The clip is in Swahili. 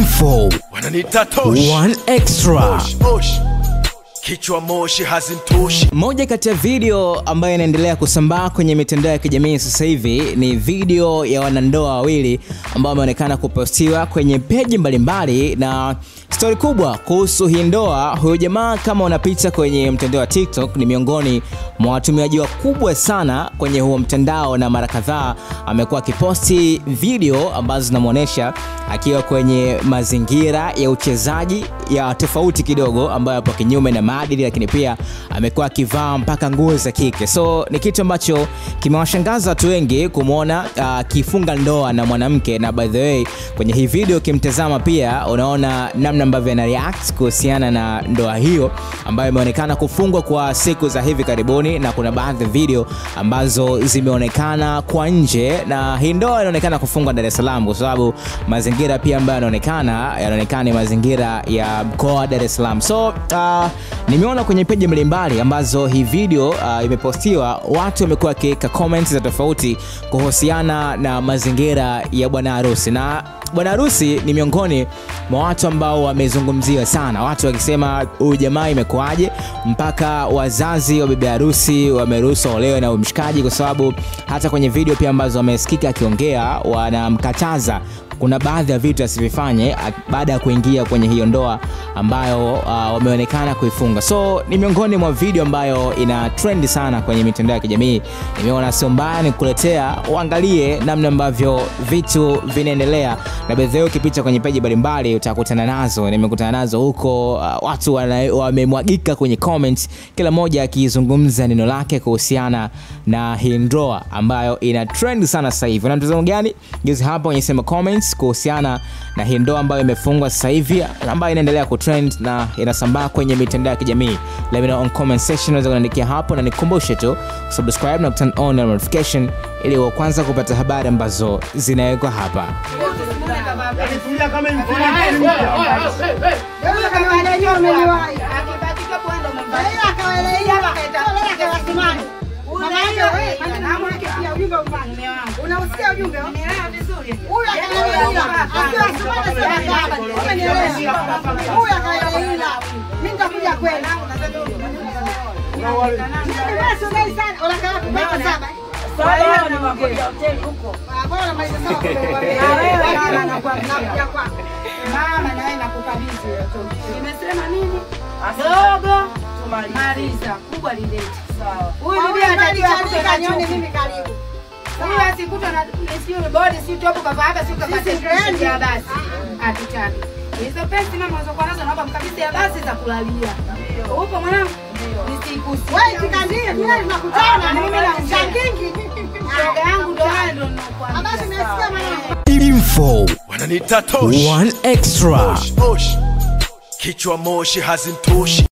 Info wananiita Tosh, One Extra. Kichwa moshi hazintoshi. Moja kati ya video ambayo inaendelea kusambaa kwenye mitandao ya kijamii sasa hivi ni video ya wanandoa wawili ambao wameonekana kupostiwa kwenye peji mbalimbali, na story kubwa kuhusu hii ndoa. Huyo jamaa, kama unapita kwenye mtandao wa TikTok, ni miongoni mwa watumiaji wakubwa sana kwenye huo mtandao, na mara kadhaa amekuwa akiposti video ambazo zinamuonesha akiwa kwenye mazingira ya uchezaji ya tofauti kidogo ambayo hapo kinyume na maadili, lakini pia amekuwa akivaa mpaka nguo za kike. So ni kitu ambacho kimewashangaza watu wengi kumuona akifunga ndoa na mwanamke, na by the way kwenye hii video kimtazama pia unaona namna ambavyo ana react kuhusiana na ndoa hiyo ambayo imeonekana kufungwa kwa siku za hivi karibuni, na kuna baadhi ya video ambazo zimeonekana kwa nje, na hii ndoa inaonekana kufungwa Dar es Salaam kwa sababu mazingira pia ambayo yanaonekana ni mazingira ya mkoa wa Dar es Salaam. So nimeona kwenye peji mbalimbali ambazo hii video imepostiwa, watu wamekuwa wakiweka comments za tofauti kuhusiana na mazingira ya bwana harusi, na bwana harusi ni miongoni mwa watu ambao wamezungumziwa sana, watu wakisema huyu jamaa imekuaje mpaka wazazi wa bibi harusi wameruhusu olewe na umshikaji, kwa sababu hata kwenye video pia ambazo wamesikika akiongea wanamkataza kuna baadhi ya vitu asivifanye baada ya kuingia kwenye hiyo ndoa ambayo wameonekana kuifunga. So ni miongoni mwa video ambayo ina trend sana kwenye mitandao ya kijamii. Nimeona sio mbaya nikuletea uangalie namna ambavyo vitu vinaendelea, na baadhi yao ukipita kwenye peji mbalimbali utakutana nazo. Nimekutana nazo huko, watu wamemwagika kwenye comments, kila mmoja akizungumza neno lake kuhusiana na hii ndoa ambayo ina trend sana sasa hivi. Na mtazamo gani? Juzi hapa kwenye sema comments kuhusiana na hii ndoa ambayo imefungwa sasa hivi ambayo inaendelea kutrend na inasambaa kwenye mitandao ya kijamii. Let me know on comment section, unaweza kuandikia hapo, na nikukumbushe tu subscribe na turn on notification ili uwe kwanza kupata habari ambazo zinawekwa hapa. Unausikia ujumbe? Nimeelewa vizuri. Huyu akaelewa. Mimi nitakuja kweli. Mimi sana. Unakaa kwa saba. Sasa ni makoja hoteli huko. Bora maisha sawa kwa wewe. Nakuja kwako. Mama na wewe nakukabidhi. Nimesema nini? Dogo tumaliza. Kubwa lilete. Sawa. Huyu bibi atajua nione mimi karibu. Huyu asikuta na sio body sio topo kava hapa sio kava ya basi. Atutaki. Hizo pesa mama unazokuwa nazo naomba mkabidhi ya basi za kulalia. Upo mwanangu? Nisikusi. Wewe tikandie mimi tunakutana na mimi na mshangingi. Shoga yangu ndo ndo nakuwa. Basi nimesikia mwanangu. Info Wananiita Tosh, One Extra. Kichwa moshi hazintoshi.